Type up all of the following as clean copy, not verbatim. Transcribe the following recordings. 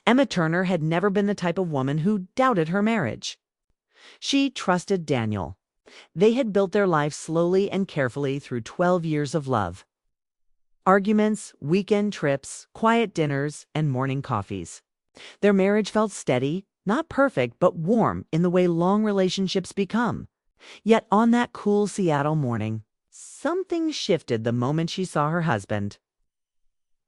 Emma Turner had never been the type of woman who doubted her marriage. She trusted Daniel. They had built their life slowly and carefully through 12 years of love. Arguments, weekend trips, quiet dinners, and morning coffees. Their marriage felt steady, not perfect, but warm in the way long relationships become. Yet on that cool Seattle morning, something shifted the moment she saw her husband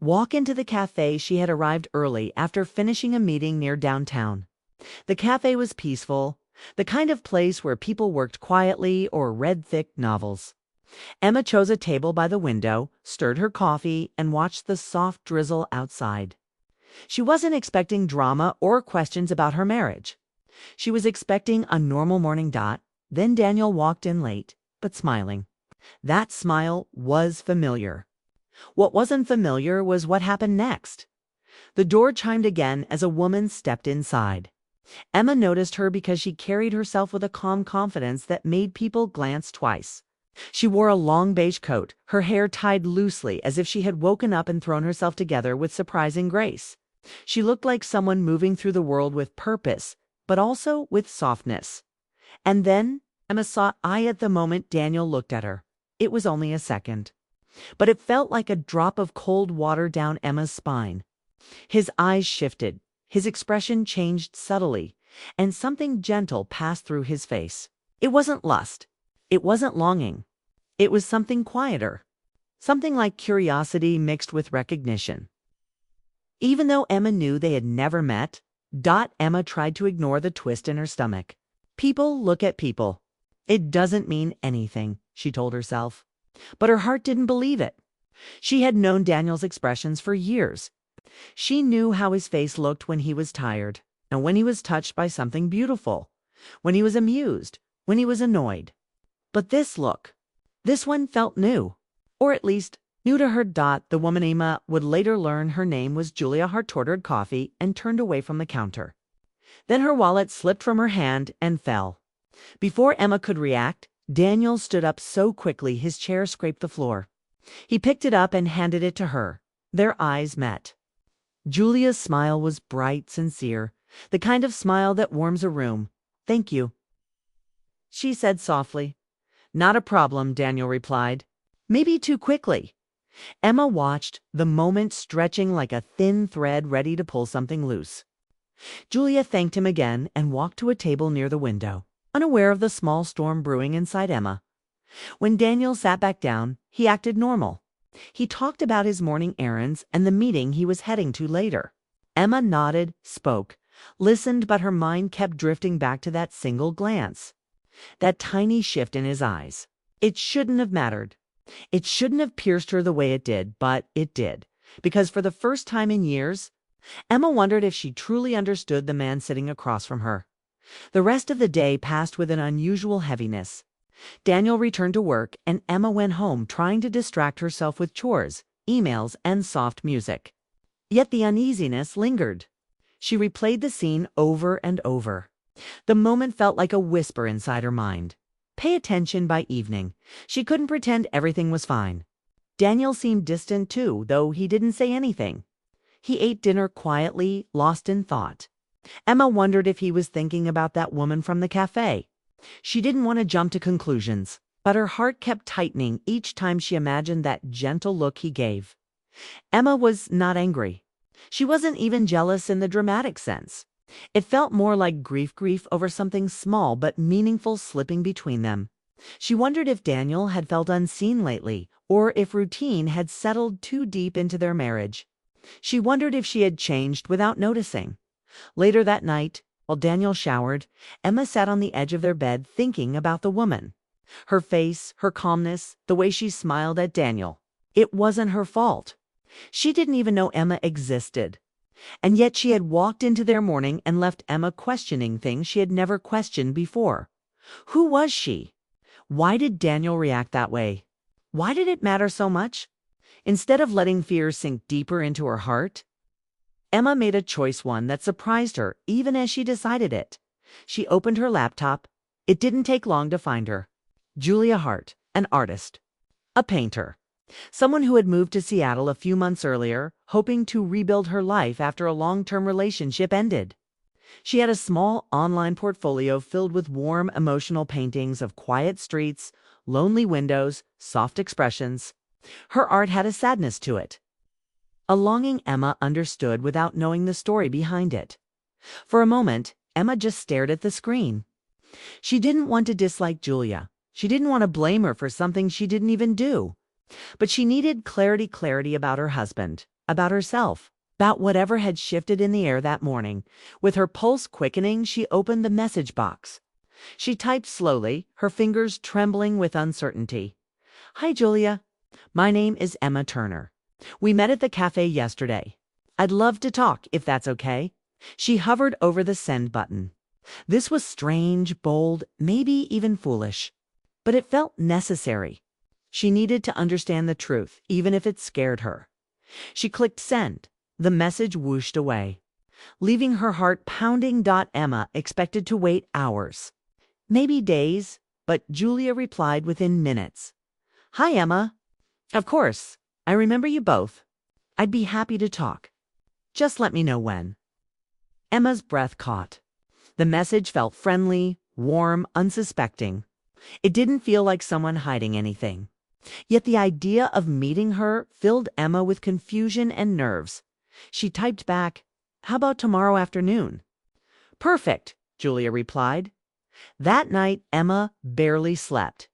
walk into the cafe. She had arrived early after finishing a meeting near downtown. The cafe was peaceful, the kind of place where people worked quietly or read thick novels. Emma chose a table by the window, stirred her coffee, and watched the soft drizzle outside. She wasn't expecting drama or questions about her marriage. She was expecting a normal morning. Then Daniel walked in late, but smiling. That smile was familiar. What wasn't familiar was what happened next. The door chimed again as a woman stepped inside. Emma noticed her because she carried herself with a calm confidence that made people glance twice. She wore a long beige coat, her hair tied loosely as if she had woken up and thrown herself together with surprising grace. She looked like someone moving through the world with purpose, but also with softness. And then Emma saw eye at the moment Daniel looked at her. It was only a second, but it felt like a drop of cold water down Emma's spine. His eyes shifted, his expression changed subtly, and something gentle passed through his face. It wasn't lust. It wasn't longing. It was something quieter, something like curiosity mixed with recognition. Even though Emma knew they had never met, Emma tried to ignore the twist in her stomach. People look at people. It doesn't mean anything, she told herself. But her heart didn't believe it. She had known Daniel's expressions for years. She knew how his face looked when he was tired, and when he was touched by something beautiful, when he was amused, when he was annoyed. But this look, this one felt new, or at least new to her. The woman Emma would later learn her name was Julia Hart ordered coffee and turned away from the counter. Then her wallet slipped from her hand and fell. Before Emma could react, Daniel stood up so quickly his chair scraped the floor. He picked it up and handed it to her. Their eyes met. Julia's smile was bright, sincere, the kind of smile that warms a room. "Thank you," she said softly. "Not a problem," Daniel replied. "Maybe too quickly." Emma watched, the moment stretching like a thin thread ready to pull something loose. Julia thanked him again and walked to a table near the window, unaware of the small storm brewing inside Emma. When Daniel sat back down, he acted normal. He talked about his morning errands and the meeting he was heading to later. Emma nodded, spoke, listened, but her mind kept drifting back to that single glance. That tiny shift in his eyes. It shouldn't have mattered. It shouldn't have pierced her the way it did, but it did. Because for the first time in years, Emma wondered if she truly understood the man sitting across from her. The rest of the day passed with an unusual heaviness. Daniel returned to work, and Emma went home trying to distract herself with chores, emails, and soft music. Yet the uneasiness lingered. She replayed the scene over and over. The moment felt like a whisper inside her mind. Pay attention by evening. She couldn't pretend everything was fine. Daniel seemed distant too, though he didn't say anything. He ate dinner quietly, lost in thought. Emma wondered if he was thinking about that woman from the cafe. She didn't want to jump to conclusions, but her heart kept tightening each time she imagined that gentle look he gave. Emma was not angry. She wasn't even jealous in the dramatic sense. It felt more like grief over something small but meaningful slipping between them. She wondered if Daniel had felt unseen lately, or if routine had settled too deep into their marriage. She wondered if she had changed without noticing. Later that night, while Daniel showered, Emma sat on the edge of their bed thinking about the woman. Her face, her calmness, the way she smiled at Daniel. It wasn't her fault. She didn't even know Emma existed. And yet she had walked into their morning and left Emma questioning things she had never questioned before. Who was she? Why did Daniel react that way? Why did it matter so much? Instead of letting fear sink deeper into her heart, Emma made a choice, one that surprised her even as she decided it. She opened her laptop. It didn't take long to find her. Julia Hart, an artist, a painter, Someone who had moved to Seattle a few months earlier, hoping to rebuild her life after a long-term relationship ended. She had a small online portfolio filled with warm, emotional paintings of quiet streets, lonely windows, soft expressions. Her art had a sadness to it, a longing Emma understood without knowing the story behind it. For a moment, Emma just stared at the screen. She didn't want to dislike Julia. She didn't want to blame her for something she didn't even do. But she needed clarity about her husband, about herself, about whatever had shifted in the air that morning. With her pulse quickening, she opened the message box. She typed slowly, her fingers trembling with uncertainty. "Hi, Julia. My name is Emma Turner. We met at the cafe yesterday. I'd love to talk, if that's okay." She hovered over the send button. This was strange, bold, maybe even foolish. But it felt necessary. She needed to understand the truth, even if it scared her. She clicked send. The message whooshed away, leaving her heart pounding. Emma expected to wait hours, maybe days, but Julia replied within minutes. "Hi, Emma. Of course. I remember you both. I'd be happy to talk. Just let me know when." Emma's breath caught. The message felt friendly, warm, unsuspecting. It didn't feel like someone hiding anything. Yet the idea of meeting her filled Emma with confusion and nerves. She typed back, "How about tomorrow afternoon?" "Perfect," Julia replied. That night, Emma barely slept.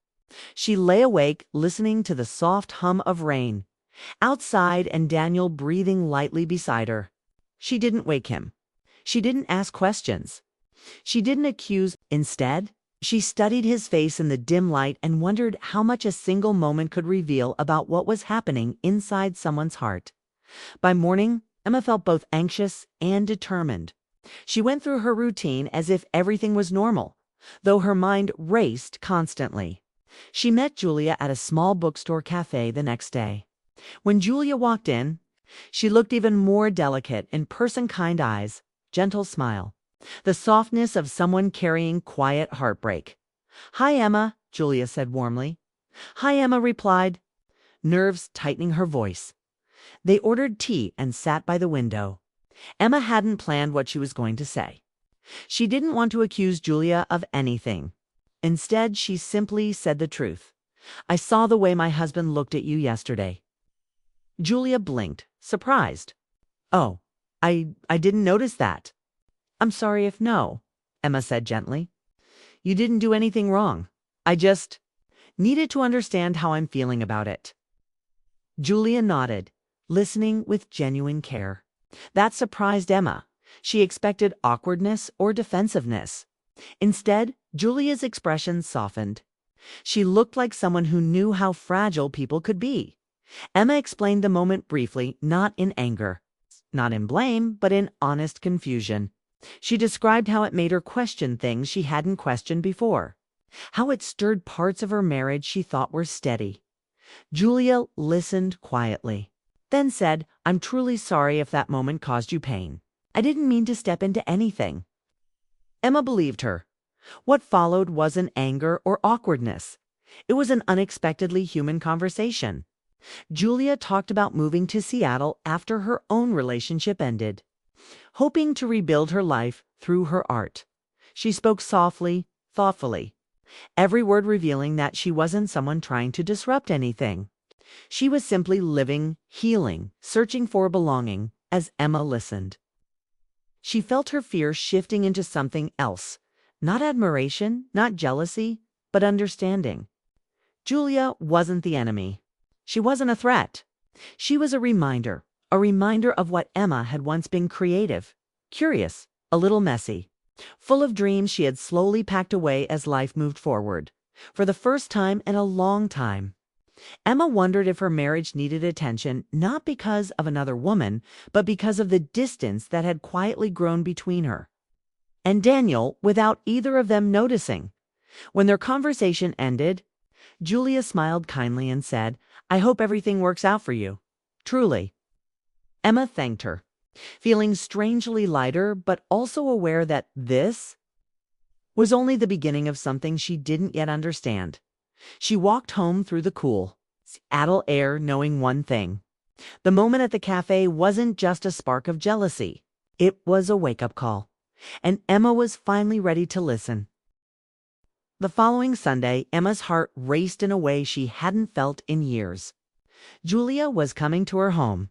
She lay awake, listening to the soft hum of rain outside and Daniel breathing lightly beside her. She didn't wake him. She didn't ask questions. She didn't accuse. Instead, she studied his face in the dim light and wondered how much a single moment could reveal about what was happening inside someone's heart. By morning, Emma felt both anxious and determined. She went through her routine as if everything was normal, though her mind raced constantly. She met Julia at a small bookstore cafe the next day. When Julia walked in, she looked even more delicate in person, kind eyes, gentle smile, the softness of someone carrying quiet heartbreak. "Hi, Emma," Julia said warmly. "Hi," Emma replied, nerves tightening her voice. They ordered tea and sat by the window. Emma hadn't planned what she was going to say. She didn't want to accuse Julia of anything. Instead, she simply said the truth. "I saw the way my husband looked at you yesterday." Julia blinked, surprised. "Oh, I didn't notice that." "I'm sorry if no," Emma said gently. "You didn't do anything wrong. I just needed to understand how I'm feeling about it." Julia nodded, listening with genuine care. That surprised Emma. She expected awkwardness or defensiveness. Instead, Julia's expression softened. She looked like someone who knew how fragile people could be. Emma explained the moment briefly, not in anger, not in blame, but in honest confusion. She described how it made her question things she hadn't questioned before, how it stirred parts of her marriage she thought were steady. Julia listened quietly, then said, "I'm truly sorry if that moment caused you pain. I didn't mean to step into anything." Emma believed her. What followed wasn't anger or awkwardness. It was an unexpectedly human conversation. Julia talked about moving to Seattle after her own relationship ended, hoping to rebuild her life through her art. She spoke softly, thoughtfully, every word revealing that she wasn't someone trying to disrupt anything. She was simply living, healing, searching for belonging. As Emma listened, she felt her fear shifting into something else. Not admiration, not jealousy, but understanding. Julia wasn't the enemy. She wasn't a threat. She was a reminder of what Emma had once been: creative, curious, a little messy, full of dreams she had slowly packed away as life moved forward. For the first time in a long time, Emma wondered if her marriage needed attention, not because of another woman, but because of the distance that had quietly grown between her and Daniel without either of them noticing. When their conversation ended, Julia smiled kindly and said, "I hope everything works out for you. Truly." Emma thanked her, feeling strangely lighter, but also aware that this was only the beginning of something she didn't yet understand. She walked home through the cool, Adult air, knowing one thing. The moment at the cafe wasn't just a spark of jealousy. It was a wake-up call. And Emma was finally ready to listen. The following Sunday, Emma's heart raced in a way she hadn't felt in years. Julia was coming to her home.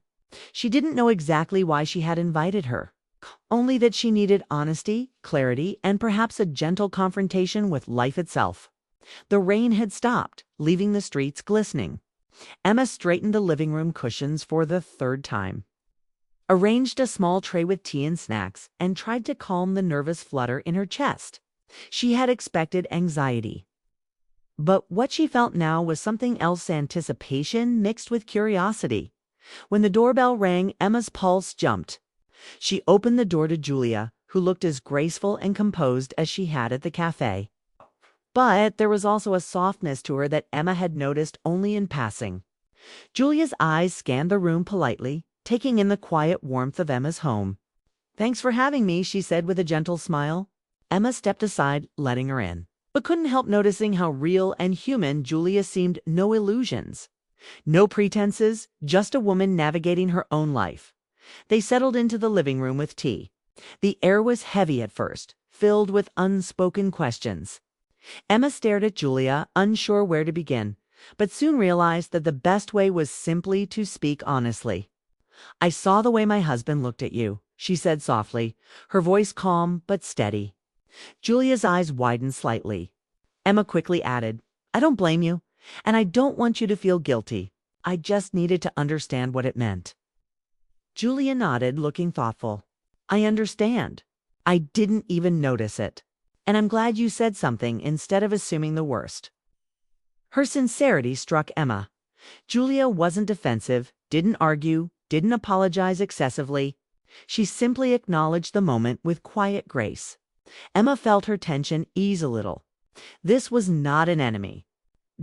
She didn't know exactly why she had invited her, only that she needed honesty, clarity, and perhaps a gentle confrontation with life itself. The rain had stopped, leaving the streets glistening. Emma straightened the living room cushions for the third time, arranged a small tray with tea and snacks, and tried to calm the nervous flutter in her chest. She had expected anxiety. But what she felt now was something else, anticipation mixed with curiosity. When the doorbell rang, Emma's pulse jumped. She opened the door to Julia, who looked as graceful and composed as she had at the cafe. But there was also a softness to her that Emma had noticed only in passing. Julia's eyes scanned the room politely, taking in the quiet warmth of Emma's home. "Thanks for having me," she said with a gentle smile. Emma stepped aside, letting her in, but couldn't help noticing how real and human Julia seemed. No illusions, no pretenses, just a woman navigating her own life. They settled into the living room with tea. The air was heavy at first, filled with unspoken questions. Emma stared at Julia, unsure where to begin, but soon realized that the best way was simply to speak honestly. "I saw the way my husband looked at you," she said softly, her voice calm but steady. Julia's eyes widened slightly. Emma quickly added, "I don't blame you, and I don't want you to feel guilty. I just needed to understand what it meant." Julia nodded, looking thoughtful. "I understand. I didn't even notice it. And I'm glad you said something instead of assuming the worst." Her sincerity struck Emma. Julia wasn't defensive, didn't argue, didn't apologize excessively. She simply acknowledged the moment with quiet grace. Emma felt her tension ease a little. This was not an enemy.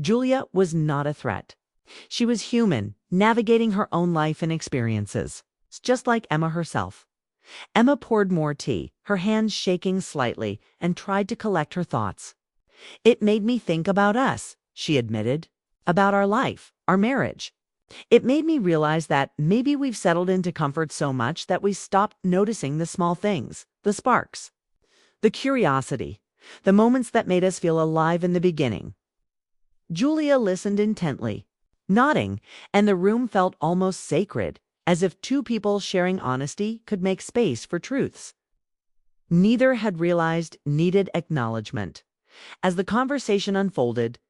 Julia was not a threat. She was human, navigating her own life and experiences, just like Emma herself. Emma poured more tea, her hands shaking slightly, and tried to collect her thoughts. "It made me think about us," she admitted, "about our life, our marriage. It made me realize that maybe we've settled into comfort so much that we stopped noticing the small things, the sparks, the curiosity, the moments that made us feel alive in the beginning." Julia listened intently, nodding, and the room felt almost sacred, as if two people sharing honesty could make space for truths neither had realized needed acknowledgement. As the conversation unfolded,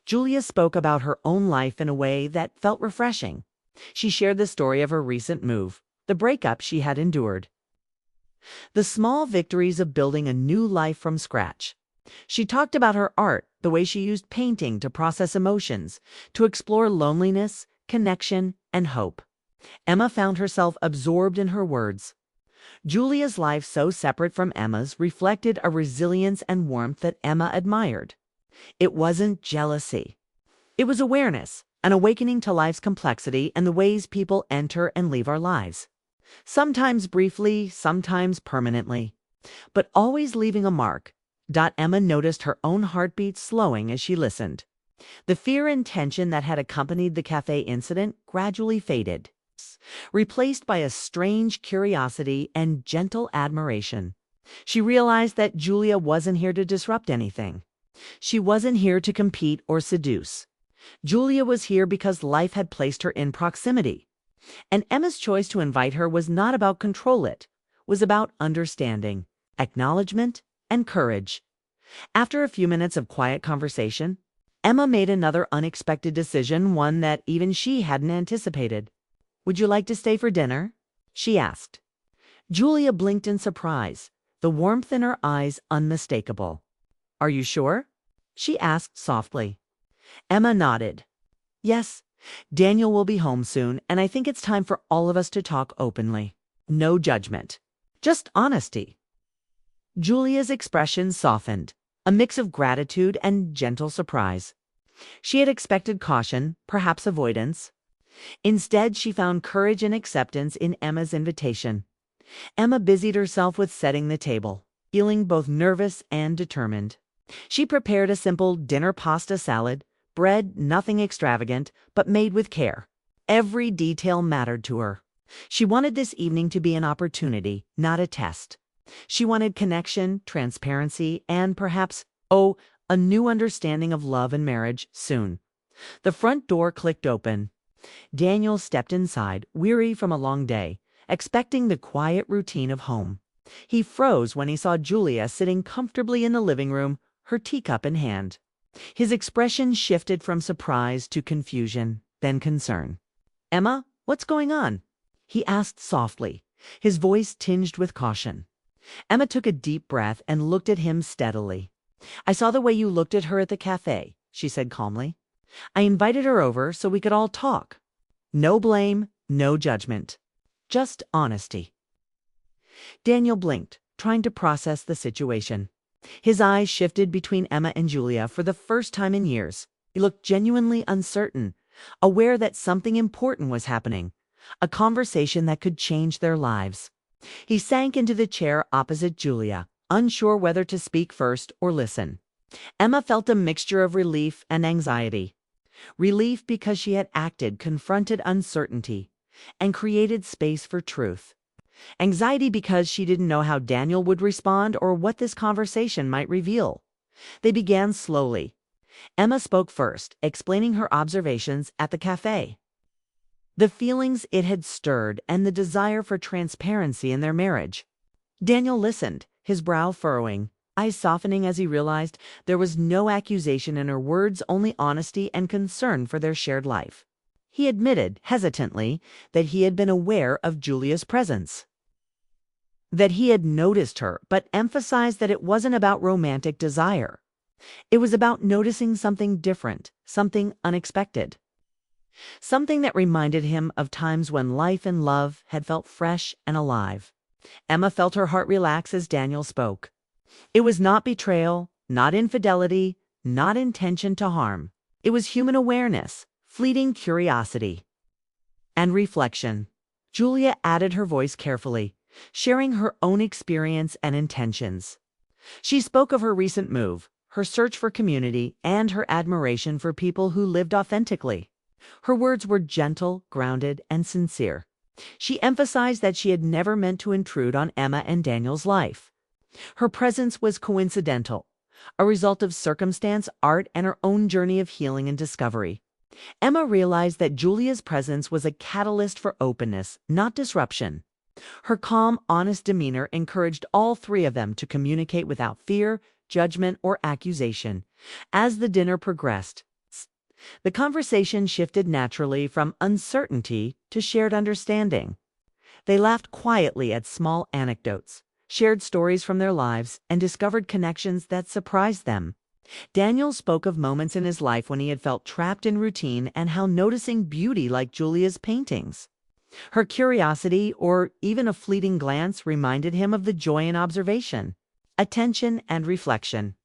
Julia spoke about her own life in a way that felt refreshing. She shared the story of her recent move, the breakup she had endured, the small victories of building a new life from scratch. She talked about her art, the way she used painting to process emotions, to explore loneliness, connection, and hope. Emma found herself absorbed in her words. Julia's life, so separate from Emma's, reflected a resilience and warmth that Emma admired. It wasn't jealousy. It was awareness, an awakening to life's complexity and the ways people enter and leave our lives. Sometimes briefly, sometimes permanently, but always leaving a mark. Emma noticed her own heartbeat slowing as she listened. The fear and tension that had accompanied the cafe incident gradually faded, replaced by a strange curiosity and gentle admiration. She realized that Julia wasn't here to disrupt anything. She wasn't here to compete or seduce. Julia was here because life had placed her in proximity. And Emma's choice to invite her was not about control, it was about understanding, acknowledgement, and courage. After a few minutes of quiet conversation, Emma made another unexpected decision, one that even she hadn't anticipated. "Would you like to stay for dinner?" she asked. Julia blinked in surprise, the warmth in her eyes unmistakable. "Are you sure?" she asked softly. Emma nodded. "Yes, Daniel will be home soon, and I think it's time for all of us to talk openly. No judgment, just honesty." Julia's expression softened, a mix of gratitude and gentle surprise. She had expected caution, perhaps avoidance. Instead, she found courage and acceptance in Emma's invitation. Emma busied herself with setting the table, feeling both nervous and determined. She prepared a simple dinner pasta salad, Bread, nothing extravagant, but made with care. Every detail mattered to her. She wanted this evening to be an opportunity, not a test. She wanted connection, transparency, and perhaps, a new understanding of love and marriage soon. The front door clicked open. Daniel stepped inside, weary from a long day, expecting the quiet routine of home. He froze when he saw Julia sitting comfortably in the living room, her teacup in hand. His expression shifted from surprise to confusion, then concern. "Emma, what's going on?" he asked softly, his voice tinged with caution. Emma took a deep breath and looked at him steadily. "I saw the way you looked at her at the cafe," she said calmly. "I invited her over so we could all talk. No blame, no judgment. Just honesty." Daniel blinked, trying to process the situation. His eyes shifted between Emma and Julia for the first time in years. He looked genuinely uncertain, aware that something important was happening, a conversation that could change their lives. He sank into the chair opposite Julia, unsure whether to speak first or listen. Emma felt a mixture of relief and anxiety. Relief because she had acted, confronted uncertainty, and created space for truth. Anxiety because she didn't know how Daniel would respond or what this conversation might reveal. They began slowly. Emma spoke first, explaining her observations at the cafe, the feelings it had stirred, and the desire for transparency in their marriage. Daniel listened, his brow furrowing, eyes softening as he realized there was no accusation in her words, only honesty and concern for their shared life. He admitted, hesitantly, that he had been aware of Julia's presence, that he had noticed her, but emphasized that it wasn't about romantic desire. It was about noticing something different, something unexpected. Something that reminded him of times when life and love had felt fresh and alive. Emma felt her heart relax as Daniel spoke. It was not betrayal, not infidelity, not intention to harm. It was human awareness, fleeting curiosity, and reflection. Julia added her voice carefully, sharing her own experience and intentions. She spoke of her recent move, her search for community, and her admiration for people who lived authentically. Her words were gentle, grounded, and sincere. She emphasized that she had never meant to intrude on Emma and Daniel's life. Her presence was coincidental, a result of circumstance, art, and her own journey of healing and discovery. Emma realized that Julia's presence was a catalyst for openness, not disruption. Her calm, honest demeanor encouraged all three of them to communicate without fear, judgment, or accusation. As the dinner progressed, the conversation shifted naturally from uncertainty to shared understanding. They laughed quietly at small anecdotes, shared stories from their lives, and discovered connections that surprised them. Daniel spoke of moments in his life when he had felt trapped in routine and how noticing beauty like Julia's paintings, her curiosity, or even a fleeting glance reminded him of the joy in observation, attention, and reflection.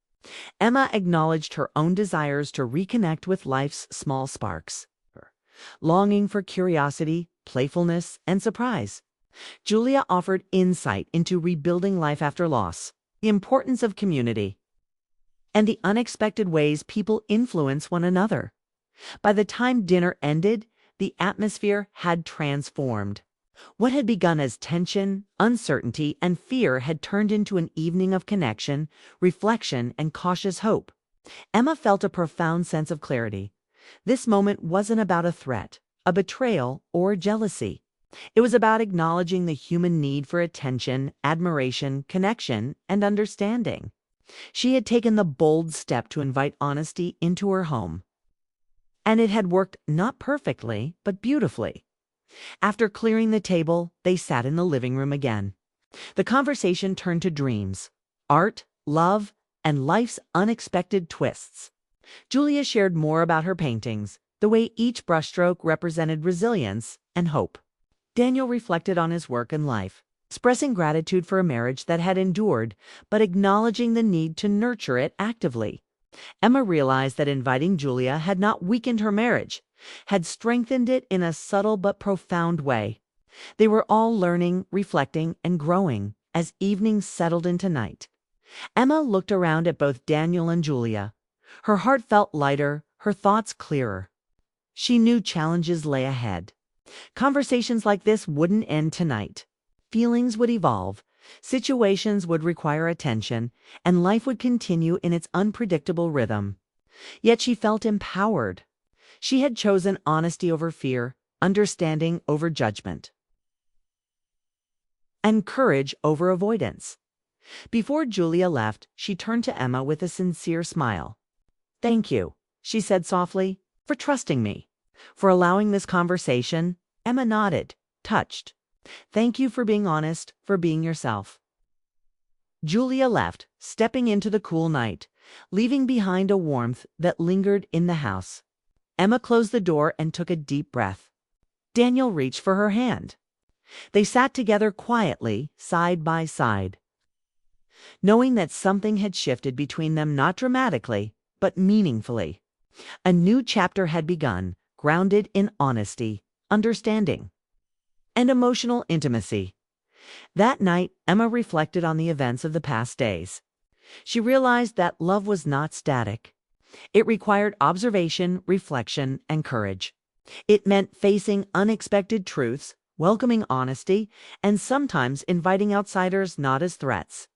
Emma acknowledged her own desires to reconnect with life's small sparks, longing for curiosity, playfulness, and surprise. Julia offered insight into rebuilding life after loss, the importance of community, and the unexpected ways people influence one another. By the time dinner ended, the atmosphere had transformed. What had begun as tension, uncertainty, and fear had turned into an evening of connection, reflection, and cautious hope. Emma felt a profound sense of clarity. This moment wasn't about a threat, a betrayal, or jealousy. It was about acknowledging the human need for attention, admiration, connection, and understanding. She had taken the bold step to invite honesty into her home. And it had worked not perfectly, but beautifully. After clearing the table, they sat in the living room again. The conversation turned to dreams, art, love, and life's unexpected twists. Julia shared more about her paintings, the way each brushstroke represented resilience and hope. Daniel reflected on his work and life, expressing gratitude for a marriage that had endured, but acknowledging the need to nurture it actively. Emma realized that inviting Julia had not weakened her marriage, had strengthened it in a subtle but profound way. They were all learning, reflecting, and growing as evenings settled into night. Emma looked around at both Daniel and Julia. Her heart felt lighter, her thoughts clearer. She knew challenges lay ahead. Conversations like this wouldn't end tonight. Feelings would evolve, situations would require attention, and life would continue in its unpredictable rhythm. Yet she felt empowered. She had chosen honesty over fear, understanding over judgment, and courage over avoidance. Before Julia left, she turned to Emma with a sincere smile. "Thank you," she said softly, "for trusting me, for allowing this conversation." Emma nodded, touched. "Thank you for being honest, for being yourself." Julia left, stepping into the cool night, leaving behind a warmth that lingered in the house. Emma closed the door and took a deep breath. Daniel reached for her hand. They sat together quietly, side by side, knowing that something had shifted between them, not dramatically, but meaningfully. A new chapter had begun, grounded in honesty, understanding, and emotional intimacy. That night, Emma reflected on the events of the past days. She realized that love was not static. It required observation, reflection, and courage. It meant facing unexpected truths, welcoming honesty, and sometimes inviting outsiders not as threats,